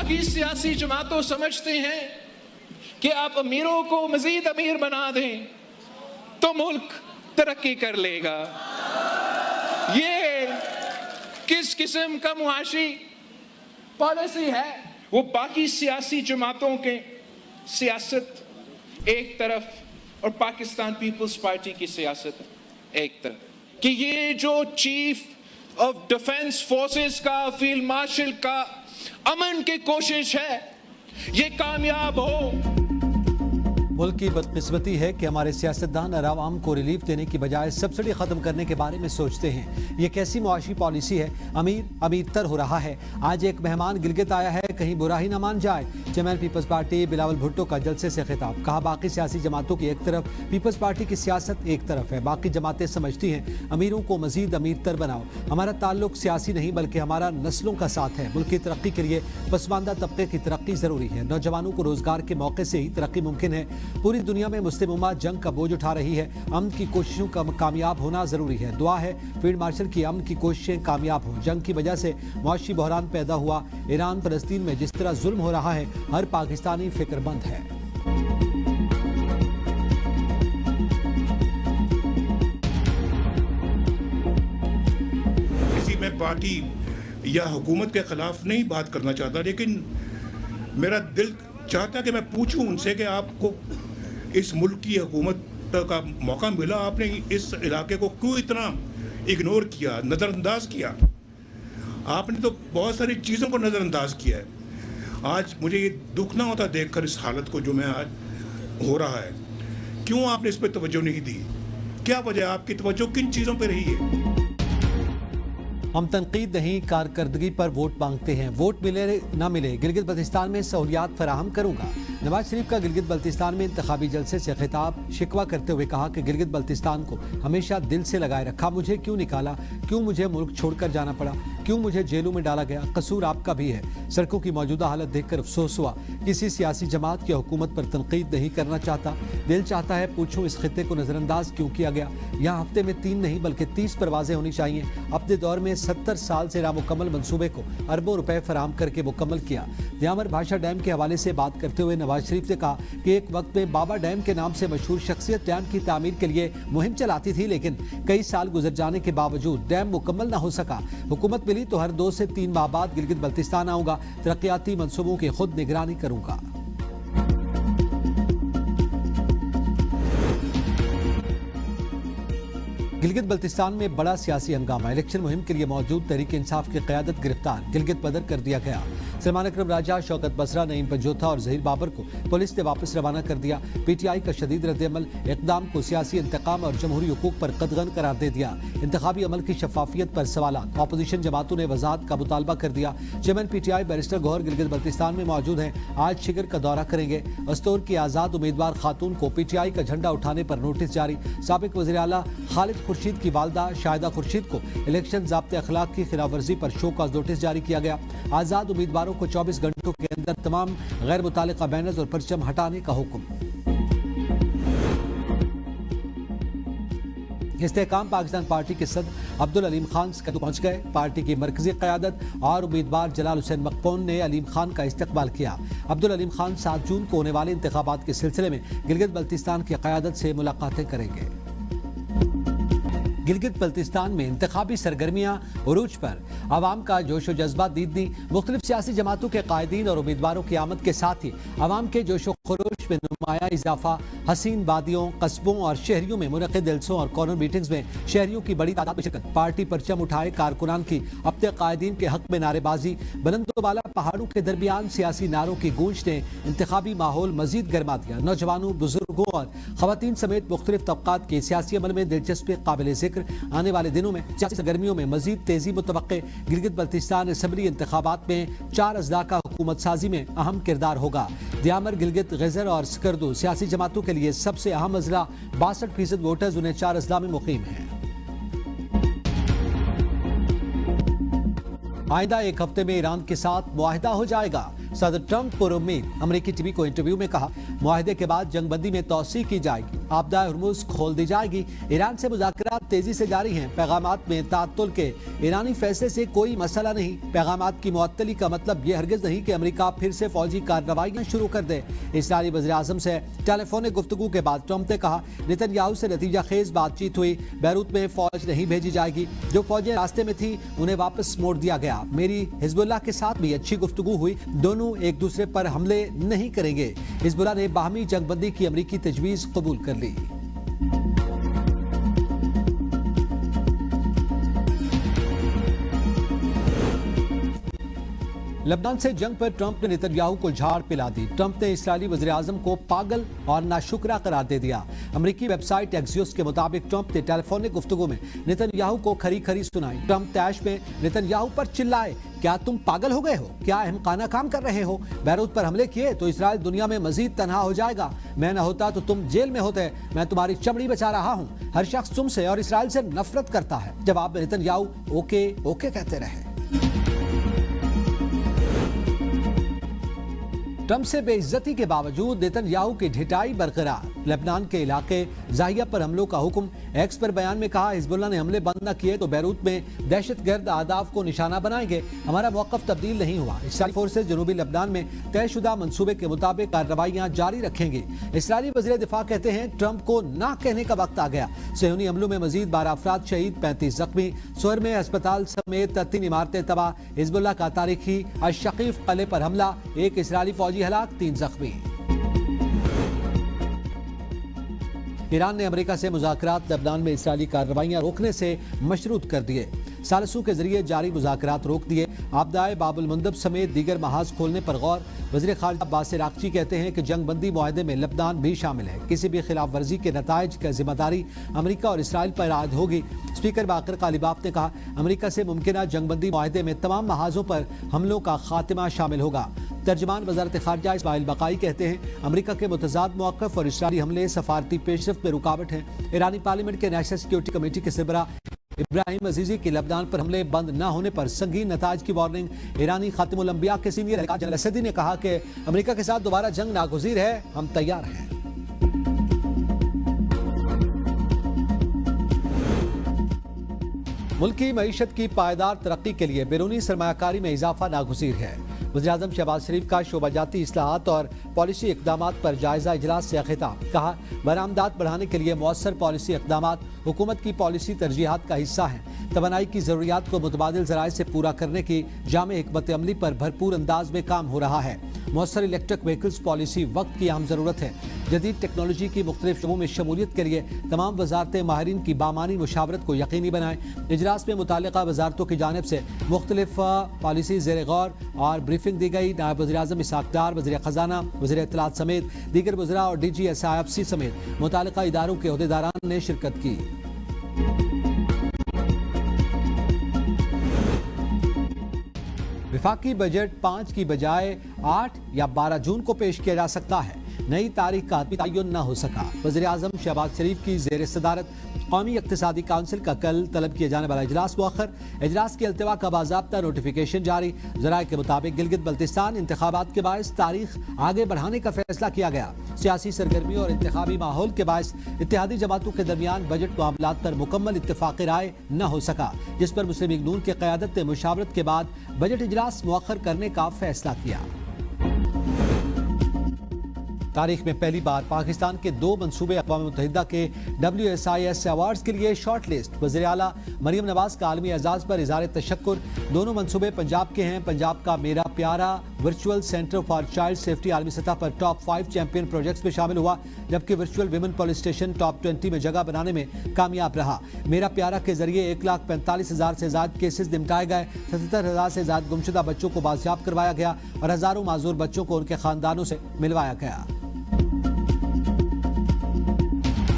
बाकी सियासी जमातों समझते हैं कि आप अमीरों को मजीद अमीर बना दें तो मुल्क तरक्की कर लेगा। ये किस किस्म का मुआशी पॉलिसी है? वो बाकी सियासी जमातों के सियासत एक तरफ और पाकिस्तान पीपल्स पार्टी की सियासत एक तरफ, कि ये जो चीफ ऑफ डिफेंस फोर्सेस का, फील्ड मार्शल का अमन की कोशिश है, ये कामयाब हो। मुल्क की बदकिस्मती है कि हमारे सियासतदान आवाम को रिलीफ देने की बजाय सब्सिडी खत्म करने के बारे में सोचते हैं। ये कैसी मुआशी पॉलिसी है? अमीर अमीर तर हो रहा है। आज एक मेहमान गिलगित आया है, कहीं बुरा ही ना मान जाए। चेयरमैन पीपल्स पार्टी बिलावल भुट्टो का जलसे से खिताब। कहा बाकी सियासी जमातों की एक तरफ, पीपल्स पार्टी की सियासत एक तरफ है। बाकी जमातें समझती हैं अमीरों को मजीद अमीर तर बनाओ। हमारा ताल्लुक सियासी नहीं बल्कि हमारा नस्लों का साथ है। मुल्क की तरक्की के लिए पसमानदा तबके की तरक्की जरूरी है। नौजवानों को रोजगार के मौके से ही तरक्की मुमकिन है। पूरी दुनिया में मुस्लिम उम्मा जंग का बोझ उठा रही है। अमन की कोशिशों का कामयाब होना जरूरी है। दुआ है फील्ड मार्शल की अमन की कोशिशें कामयाब हों। जंग की वजह से मुआशी बहरान पैदा हुआ। ईरान फलस्तीन में जिस तरह जुल्म हो रहा है, हर पाकिस्तानी फिक्रमंद है। किसी में पार्टी या हुकूमत के खिलाफ नहीं बात करना चाहता, लेकिन मेरा दिल चाहता कि मैं पूछूं उनसे कि आपको इस मुल्क की हुकूमत का मौका मिला, आपने इस इलाके को क्यों इतना इग्नोर किया, नज़रअंदाज किया? आपने तो बहुत सारी चीज़ों को नज़रअंदाज किया है। आज मुझे ये दुख ना होता देखकर इस हालत को जो मैं आज हो रहा है, क्यों आपने इस पर तवज्जो नहीं दी? क्या वजह, आपकी तवज्जो किन चीज़ों पर रही है? हम तनकीद नहीं, कारकर्दगी पर वोट मांगते हैं। वोट मिले ना मिले, गिलगित बल्तिस्तान में सहूलियात फराहम करूंगा। नवाज शरीफ का गिलगित बल्तिस्तान में इंतखाबी जलसे से खिताब। शिकवा करते हुए कहा कि गिलगित बल्तिस्तान को हमेशा दिल से लगाए रखा। मुझे क्यों निकाला, क्यों मुझे मुल्क छोड़कर जाना पड़ा, क्यों मुझे जेलों में डाला गया? कसूर आपका भी है। सड़कों की मौजूदा हालत देखकर अफसोस हुआ। किसी सियासी जमात की हुकूमत पर तनकीद नहीं करना चाहता। दिल चाहता है पूछूं इस खित्ते को नजरअंदाज क्यों किया गया? यहाँ हफ्ते में 3 नहीं बल्कि 30 परवाजें होनी चाहिए। अपने दौर में 70 साल से नामुकम्मल मंसूबे को अरबों रुपए फराहम करके मुकम्मल किया। दियामर भाषा डैम के हवाले से बात करते हुए नवाज शरीफ ने कहा कि एक वक्त में बाबा डैम के नाम से मशहूर शख्सियत डैम की तामीर के लिए मुहिम चलाती थी, लेकिन कई साल गुजर जाने के बावजूद डैम मुकम्मल न हो सका। हुकूमत मिली तो हर 2 से 3 माह बाद गिलगित बल्तिस्तान आऊंगा। तरक्याती मंसूबों की खुद निगरानी करूंगा। गिलगित बल्तिस्तान में बड़ा सियासी हंगामा। इलेक्शन मुहिम के लिए मौजूद तहरीक इंसाफ की क़यादत गिरफ्तार। गिलगित बदर कर दिया गया। सलमान अकरम राजा, शौकत बसरा, नईम पंजोथा और जहीर बाबर को पुलिस ने वापस रवाना कर दिया। पीटीआई का शदीद रद्दअमल इक़दाम को सियासी इंतकाम और जमहूरी हुकूक पर कदगन करार दे दिया। इंतखाबी अमल की शफाफियत पर सवालात। अपोजिशन जमातों ने वजाहत का मुतालबा कर दिया। चेयरमैन पीटीआई बैरिस्टर गौहर गिलगित बल्तिस्तान में मौजूद हैं। आज शिगर का दौरा करेंगे। अस्तोर की आज़ाद उम्मीदवार खातून को पीटीआई का झंडा उठाने पर नोटिस जारी। साबिक वज़ीर आला खालिद खुर्शीद की वालदा शाहिदा खुर्शीद को इलेक्शन ज़ाब्ते अखलाक की खिलाफ वर्जी पर शो कॉज नोटिस जारी किया गया। आज़ाद उम्मीदवारों को 24 घंटों के अंदर तमाम गैर मुतालिका बैनर्स और परचम हटाने का हुक्म। इस्तेहकाम पाकिस्तान पार्टी के सदर अब्दुल अलीम खान पहुंच गए। पार्टी की मरकजी क़यादत और उम्मीदवार जलाल हुसैन मकबून ने अलीम खान का इस्तकबाल किया। अब्दुल अलीम खान 7 जून को होने वाले इंतखाबात के सिलसिले में गिलगित बल्तिस्तान की क़यादत से मुलाकातें करेंगे। गिलगित बल्तिस्तान में इंतखाबी सरगर्मियां उरूज पर। आवाम का जोशो जज्बा दीदनी। मुख्तलिफ सियासी जमातों के कायदीन और उम्मीदवारों की आमद के साथ ही आवाम के जोशो खरोश में नुमाया इजाफा। हसीन वादियों, कस्बों और शहरियों में मुनक़िद जलसों और कॉर्नर मीटिंग्स में शहरियों की बड़ी तादाद में शिरकत। पार्टी परचम उठाए कारकुनान की अपने कायदीन के हक में नारेबाजी। बुलंदोबाला पहाड़ों के दरमियान सियासी नारों की गूंज ने इंतखाबी माहौल मजीद गर्मा दिया। नौजवानों, बुजुर्गों और खवातीन समेत मुख्तलिफ तबकात के सियासी अमल में दिलचस्पी काबिल जिक्र। आने वाले दिनों में सियासी सरगर्मियों में मजीद तेजी मुतवक्के। गिलगित बल्तिस्तान असम्बली इंतखाबात में 4 अज़ला का हुकूमत साजी में अहम किरदार होगा। दियामर, गिलगित, गजर और स्कर्दू सियासी जमातों के लिए सबसे अहम अज़ला। 62% वोटर्स उन्हें 4 अज़ला में मुकीम हैं। आइंदा एक हफ्ते में ईरान के साथ मुआहिदा हो जाएगा। सदर ट्रंप पुरुम्मीद। अमेरिकी टीवी को इंटरव्यू में कहा मुआहिदे के बाद जंगबंदी में तौसीक की जाएगी। आबदा हरमुज खोल दी जाएगी। ईरान से मुज़ाकरात तेजी से जारी हैं। पैगामात में तातुल के ईरानी फैसले से कोई मसला नहीं। पैगामात की मुअत्तली का मतलब ये हरगिज नहीं कि अमेरिका फिर से फौजी कार्रवाइयां शुरू कर दे। इस्राईली वज़ीर-ए-आज़म से टेलीफोनिक गुफ्तगू के बाद ट्रंप ने कहा, नेतन्याहू से नतीजा खेज बातचीत हुई। बैरूत में फौज नहीं भेजी जाएगी। जो फौजें रास्ते में थी उन्हें वापस मोड़ दिया गया। मेरी हिजबुल्लाह के साथ भी अच्छी गुफ्तगू हुई। दोनों एक दूसरे पर हमले नहीं करेंगे। हिजबुल्लाह ने बाहमी जंगबंदी की अमरीकी तजवीज़ कबूल कर ली। लबनान से जंग पर ट्रंप ने नेतन्याहू को झाड़ पिला दी। ट्रंप ने इस्राईली वज़ीर-ए-आज़म को पागल और नाशुक्रा करार दे दिया। अमरीकी वेबसाइट एक्सियोस के मुताबिक ट्रंप ने टेलीफोनिक गुफ्तगू में नेतन्याहू को खरी खरी सुनाई। ट्रंप तैश में नेतन्याहू पर चिल्लाए, क्या तुम पागल हो गए हो? क्या अहमकाना काम कर रहे हो? बैरूत पर हमले किए तो इसराइल दुनिया में मजीद तन्हा हो जाएगा। मैं न होता तो तुम जेल में होते। मैं तुम्हारी चमड़ी बचा रहा हूँ। हर शख्स तुमसे और इसराइल से नफरत करता है। जवाब में नेतन्याहू ओके ओके कहते रहे। ट्रंप से बेइज्जती के बावजूद नेतन्याहू की ढिठाई बरकरार। लेबनान के इलाके जाहिया पर हमलों का हुक्म। एक्स पर बयान में कहा, हिजबुल्लाह ने हमले बंद न किए तो बैरूत में दहशतगर्द अहदाफ को निशाना बनाएंगे। हमारा मौक़िफ़ तब्दील नहीं हुआ। इस्राईली फोर्सेज जनूबी लेबनान में तयशुदा मंसूबे के मुताबिक कार्रवाइयां जारी रखेंगी। इस्राईली वज़ीर दिफा कहते हैं, ट्रंप को ना कहने का वक्त आ गया। सेहूनी हमलों में मजीद 12 अफराद शहीद, 35 जख्मी। सोर में अस्पताल समेत 3 इमारतें तबाह। हिजबुल्लाह का तारीखी अश-शकीफ किले पर हमला, 1 इस्राईली फौजी हलाक, 3 जख्मी। ईरान ने अमेरिका से मुज़ाकरात लेबनान में इस्राईली कार्रवाइयां रोकने से मशरूत कर दिए। सालसू के जरिए जारी मुज़ाकरात रोक दिए। आपदाए बाबुल मंदब समेत दीगर महाज खोलने पर गौर। वज़ीर ख़ारिजा अब्बास इराक़ची कहते हैं कि जंग बंदी मुआहदे में लेबनान भी शामिल है। किसी भी खिलाफ वर्जी के नताइज की जिम्मेदारी अमेरिका और इसराइल पर आयद होगी। स्पीकर बाकर कालिबाफ ने कहा, अमेरिका से मुमकिन जंग बंदी मुआहदे में तमाम महाजों पर हमलों का खात्मा शामिल होगा। तर्जमान वज़ारत ख़ारिजा इस्माइल बकाई कहते हैं, अमेरिका के मुतज़ाद मौक़िफ़ और इस्राईली हमले सफारती पेशरफ़्त में रुकावट हैं। ईरानी पार्लियामेंट के नेशनल सिक्योरिटी कमेटी के सरबराह इब्राहिम अजीज़ी की लेबनान पर हमले बंद न होने पर संगीन नताइज की वार्निंग। ईरानी खातिमुल अंबिया के सीनियर अधिकारी जनरल असदी ने कहा कि अमेरिका के साथ दोबारा जंग नागुज़ीर है, हम तैयार हैं। मुल्की मईशत की पायदार तरक्की के लिए बैरूनी सरमायाकारी में इजाफा नागुज़ीर है। वज़ीर-ए-आज़म शहबाज शरीफ का शोबाजाती इस्लाहात और पॉलिसी इक़दामात पर जायज़ा इजलास से खिताब। कहा, बरामदात बढ़ाने के लिए मौसर पॉलिसी इक़दामात हुकूमत की पॉलिसी तरजीहात का हिस्सा हैं। तवानाई की ज़रूरियात को मुतबादिल ज़राए से पूरा करने की जामे हिकमत अमली पर भरपूर अंदाज में काम हो रहा है। मौसर इलेक्ट्रिक व्हीकल्स पॉलिसी वक्त की अहम ज़रूरत है। जदीद टेक्नोलॉजी की मुख्तलिफ शोबों में शमूलियत के लिए तमाम वजारतें माहिरीन की बामानी मुशावरत को यकीनी बनाएं। इजलास में मुतालिका वजारतों की जानिब से मुख्तलिफ पॉलिसी ज़ेर गौर और ब्रीफिंग दी गई। नायब वज़ीर-ए-आज़म इसहाक़ डार, वज़ीर ख़ज़ाना, वज़ीर इत्तलात समेत दीगर वज़रा और DGSIFC समेत मुतालिका इदारों के ओहदेदारान ने शिरकत की। विफाकी बजट 5 की बजाय 8 या 12 जून को पेश किया जा सकता है। नई तारीख का तयन न हो सका। वज़ीर-ए-आज़म शहबाज शरीफ की ज़ेर सदारत कौमी इक़्तिसादी काउंसिल का कल तलब किए जाने वाला इजलास मुअख्खर। इजलास के अल्तवा का बाज़ाब्ता नोटिफिकेशन जारी। ज़राए के मुताबिक गिलगित बल्तिस्तान इंतखाबात के बायस तारीख आगे बढ़ाने का फैसला किया गया। सियासी सरगर्मी और इंतखाबी माहौल के बायस इत्तेहादी जमातों के दरमियान बजट मामलात पर मुकम्मल इत्तेफाक़ राय न हो सका, जिस पर मुस्लिम लीग नून की क़यादत ने मुशावरत के बाद बजट इजलास मुअख्खर करने का फैसला किया। तारीख में पहली बार पाकिस्तान के 2 मंसूबे अक़वाम मुत्तहिदा के WSIS अवार्ड्स के लिए शॉर्ट लिस्ट। वज़ीर आला मरियम नवाज़ का आलमी एजाज़ पर इज़हार तशक्कुर। दोनों मंसूबे पंजाब के हैं। पंजाब का मेरा प्यारा virtual centre for child safety आलमी सतह पर टॉप 5 चैंपियन प्रोजेक्ट्स में शामिल हुआ, जबकि virtual women police station top 20 में जगह बनाने में कामयाब रहा। मेरा प्यारा के जरिए 1,45,000 से ज़्यादा केसेस निपटाए गए। 77,000 से ज़्यादा गुमशुदा बच्चों को बाजियाब करवाया गया और हज़ारों माजूर बच्चों को उनके ख़ानदानों से मिलवाया गया।